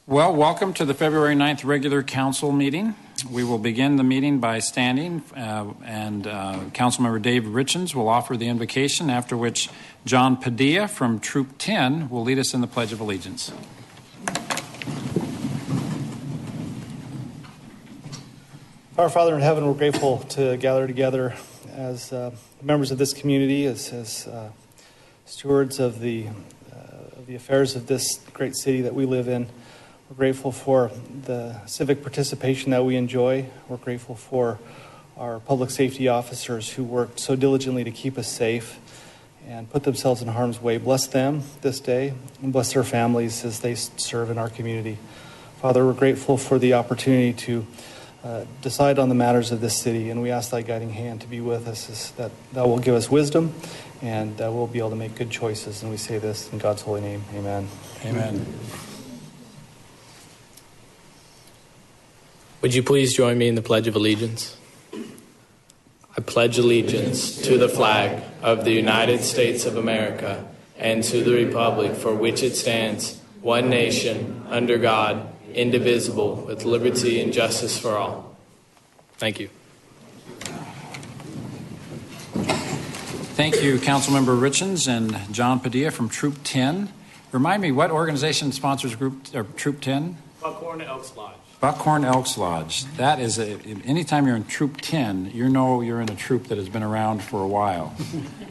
Well, welcome to the February 9th regular council meeting. We will begin the meeting by standing, and Councilmember Dave Richens will offer the invocation, after which John Padilla from Troop 10 will lead us in the Pledge of Allegiance. Our Father in heaven, we're grateful to gather together as members of this community, as stewards of the affairs of this great city that we live in. We're grateful for the civic participation that we enjoy. We're grateful for our public safety officers who worked so diligently to keep us safe and put themselves in harm's way. Bless them this day and bless their families as they serve in our community. Father, we're grateful for the opportunity to decide on the matters of this city, and we ask thy guiding hand to be with us, that thou will give us wisdom and that we'll be able to make good choices. And we say this in God's holy name. Amen. Amen. Would you please join me in the Pledge of Allegiance? I pledge allegiance to the flag of the United States of America and to the republic for which it stands, one nation, under God, indivisible, with liberty and justice for all. Thank you. Thank you, Councilmember Richens and John Padilla from Troop 10. Remind me, what organization sponsors Troop 10? Buckhorn Elks Lodge. Buckhorn Elks Lodge. That is anytime you're in Troop 10, you know you're in a troop that has been around for a while.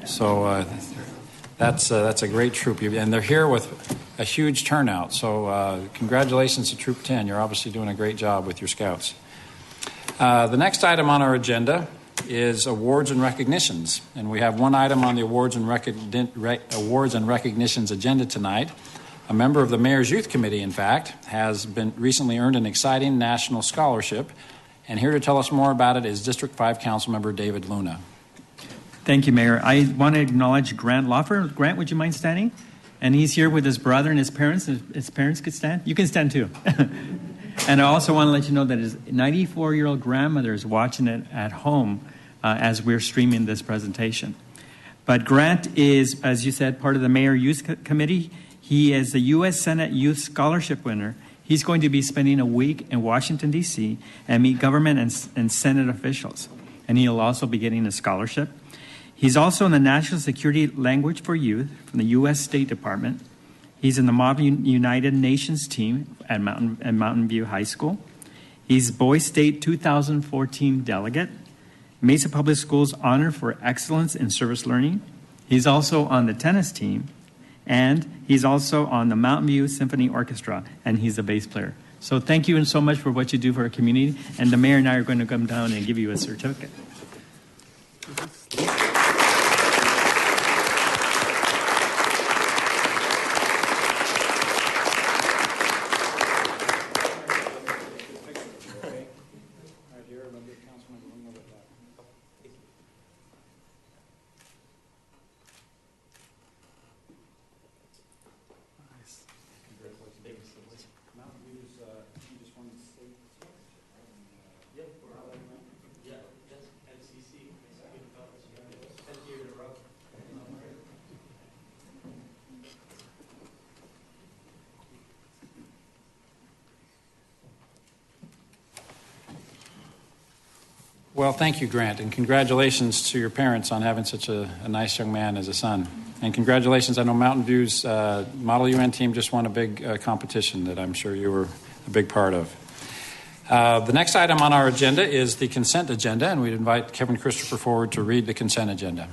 So that's a great troop. And they're here with a huge turnout. So congratulations to Troop 10. You're obviously doing a great job with your scouts. The next item on our agenda is awards and recognitions. And we have one item on the awards and recognitions agenda tonight. A member of the Mayor's Youth Committee, in fact, has been recently earned an exciting national scholarship. And here to tell us more about it is District 5 Councilmember David Luna. Thank you, Mayor. I want to acknowledge Grant Loffer. Grant, would you mind standing? And he's here with his brother and his parents. If his parents could stand. You can stand too. And I also want to let you know that his 94-year-old grandmother is watching it at home as we're streaming this presentation. But Grant is, as you said, part of the Mayor Youth Committee. He is the U.S. Senate Youth Scholarship winner. He's going to be spending a week in Washington, D.C. and meet government and Senate officials. And he'll also be getting a scholarship. He's also in the National Security Language for Youth from the U.S. State Department. He's in the Model United Nations team at Mountain View High School. He's Boy State 2014 delegate, Mesa Public Schools Honor for Excellence in Service Learning. He's also on the tennis team. And he's also on the Mountain View Symphony Orchestra, and he's a bass player. So thank you so much for what you do for our community. And the mayor and I are going to come down and give you a certificate. Well, thank you, Grant, and congratulations to your parents on having such a nice young man as a son. And congratulations, I know Mountain View's Model UN team just won a big competition that I'm sure you were a big part of. The next item on our agenda is the consent agenda, and we'd invite Kevin Christopher forward to read the consent agenda.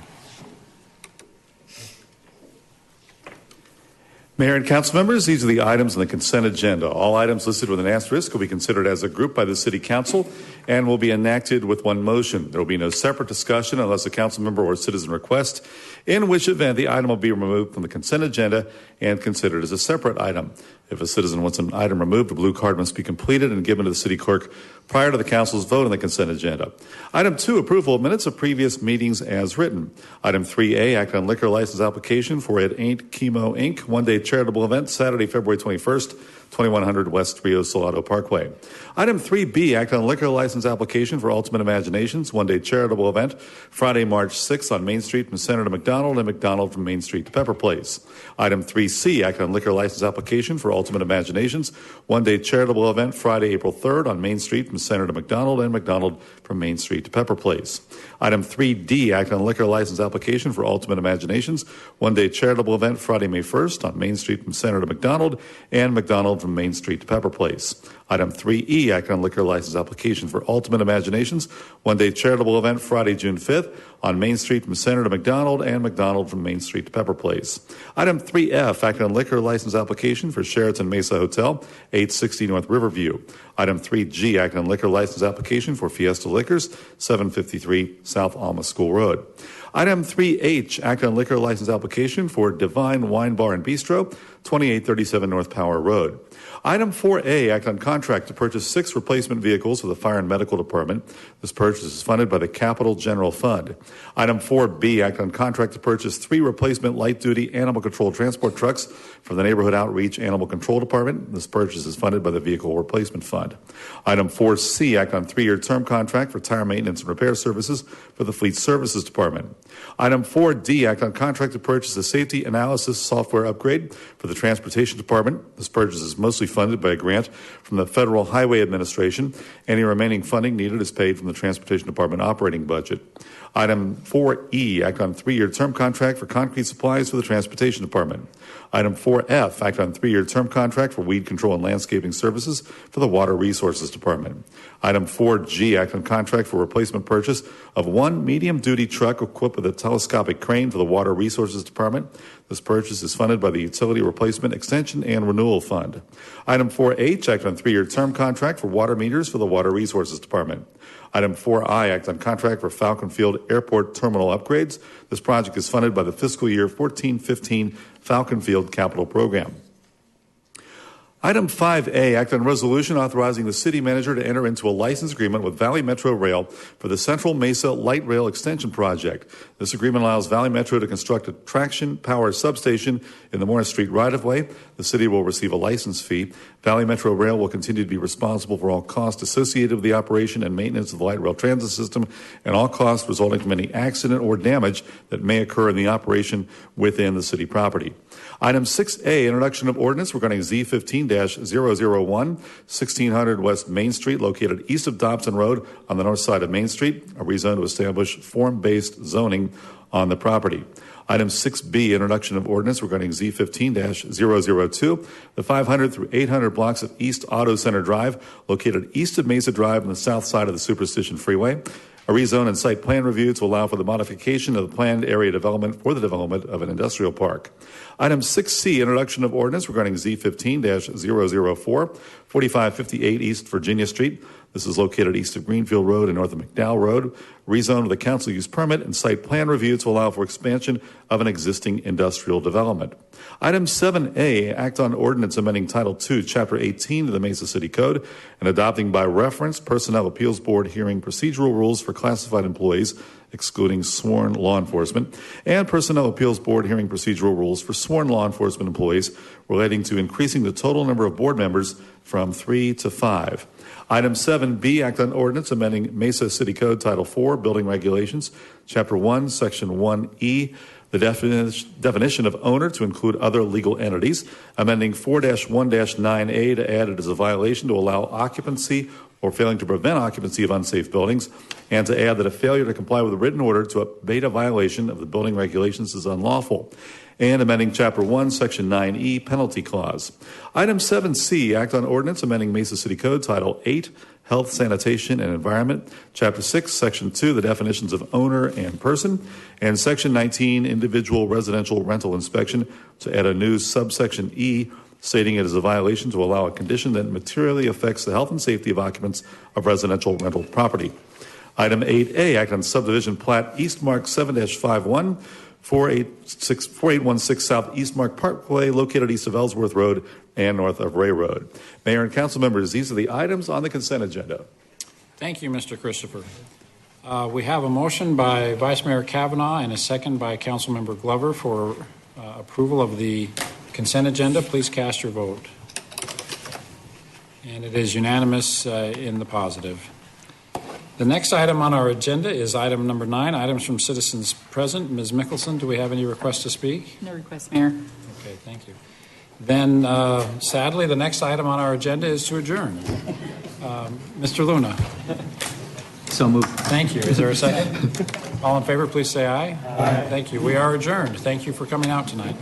Mayor and council members, these are the items on the consent agenda. All items listed with an asterisk will be considered as a group by the City Council and will be enacted with one motion. There will be no separate discussion unless a council member or citizen requests, in which event the item will be removed from the consent agenda and considered as a separate item. If a citizen wants an item removed, a blue card must be completed and given to the city clerk prior to the council's vote on the consent agenda. Item 2, approval of minutes of previous meetings as written. Item 3A, act on liquor license application for It Ain't Chemo Inc. one-day charitable event, Saturday, February 21st, 2100 West Rio Salado Parkway. Item 3B, act on liquor license application for Ultimate Imaginations, one-day charitable event, Friday, March 6th on Main Street from Center to McDonald and McDonald from Main Street to Pepper Place. Item 3C, act on liquor license application for Ultimate Imaginations, one-day charitable event, Friday, April 3rd on Main Street from Center to McDonald and McDonald from Main Street to Pepper Place. Item 3D, act on liquor license application for Ultimate Imaginations, one-day charitable event, Friday, May 1st on Main Street from Center to McDonald and McDonald from Main Street to Pepper Place. Item 3E, act on liquor license application for Ultimate Imaginations, one-day charitable event, Friday, June 5th on Main Street from Center to McDonald and McDonald from Main Street to Pepper Place. Item 3F, act on liquor license application for Sheraton Mesa Hotel, 860 North Riverview. Item 3G, act on liquor license application for Fiesta Liquors, 753 South Alma School Road. Item 3H, act on liquor license application for Divine Wine Bar and Bistro, 2837 North Power Road. Item 4A, act on contract to purchase 6 replacement vehicles for the Fire and Medical Department. This purchase is funded by the Capital General Fund. Item 4B, act on contract to purchase 3 replacement light-duty animal control transport trucks from the Neighborhood Outreach Animal Control Department. This purchase is funded by the Vehicle Replacement Fund. Item 4C, act on 3-year term contract for tire maintenance and repair services for the Fleet Services Department. Item 4D, act on contract to purchase a safety analysis software upgrade for the Transportation Department. This purchase is mostly funded by a grant from the Federal Highway Administration. Any remaining funding needed is paid from the Transportation Department operating budget. Item 4E, act on 3-year term contract for concrete supplies for the Transportation Department. Item 4F, act on 3-year term contract for weed control and landscaping services for the Water Resources Department. Item 4G, act on contract for replacement purchase of 1 medium-duty truck equipped with a telescopic crane for the Water Resources Department. This purchase is funded by the Utility Replacement Extension and Renewal Fund. Item 4H, act on 3-year term contract for water meters for the Water Resources Department. Item 4I, act on contract for Falcon Field Airport Terminal upgrades. This project is funded by the fiscal year 14-15 Falcon Field Capital Program. Item 5A, act on resolution authorizing the city manager to enter into a license agreement with Valley Metro Rail for the Central Mesa Light Rail Extension Project. This agreement allows Valley Metro to construct a traction power substation in the Morris Street right-of-way. The city will receive a license fee. Valley Metro Rail will continue to be responsible for all costs associated with the operation and maintenance of the light rail transit system and all costs resulting from any accident or damage that may occur in the operation within the city property. Item 6A, introduction of ordinance regarding Z15-001, 1600 West Main Street, located east of Dobson Road on the north side of Main Street, a rezone to establish form-based zoning on the property. Item 6B, introduction of ordinance regarding Z15-002, the 500 through 800 blocks of East Auto Center Drive, located east of Mesa Drive on the south side of the Superstition Freeway. A rezone and site plan review to allow for the modification of the planned area development for the development of an industrial park. Item 6C, introduction of ordinance regarding Z15-004, 4558 East Virginia Street. This is located east of Greenfield Road and north of McDowell Road. Rezone with a council use permit and site plan review to allow for expansion of an existing industrial development. Item 7A, act on ordinance amending Title II, Chapter 18 of the Mesa City Code and adopting by reference Personnel Appeals Board hearing procedural rules for classified employees, excluding sworn law enforcement, and Personnel Appeals Board hearing procedural rules for sworn law enforcement employees relating to increasing the total number of board members from 3 to 5. Item 7B, act on ordinance amending Mesa City Code Title IV, Building Regulations, Chapter 1, Section 1E, the definition of owner to include other legal entities, amending 4-1-9A to add it as a violation to allow occupancy or failing to prevent occupancy of unsafe buildings, and to add that a failure to comply with a written order to abate a violation of the building regulations is unlawful, and amending Chapter 1, Section 9E, Penalty Clause. Item 7C, act on ordinance amending Mesa City Code Title 8, Health, Sanitation, and Environment, Chapter 6, Section 2, the definitions of owner and person, and Section 19, Individual Residential Rental Inspection, to add a new subsection E, stating it is a violation to allow a condition that materially affects the health and safety of occupants of residential rental property. Item 8A, act on subdivision plat Eastmark 7-51, 4816 South Eastmark Parkway, located east of Ellsworth Road and north of Ray Road. Mayor and council members, these are the items on the consent agenda. Thank you, Mr. Christopher. We have a motion by Vice Mayor Kavanaugh and a second by Councilmember Glover for approval of the consent agenda. Please cast your vote. And it is unanimous in the positive. The next item on our agenda is item number 9, items from citizens present. Ms. Mickelson, do we have any requests to speak? No request, Mayor. Okay, thank you. Then, sadly, the next item on our agenda is to adjourn. Mr. Luna. So moved. Thank you. Is there a second? All in favor, please say aye. Aye. Thank you. We are adjourned. Thank you for coming out tonight.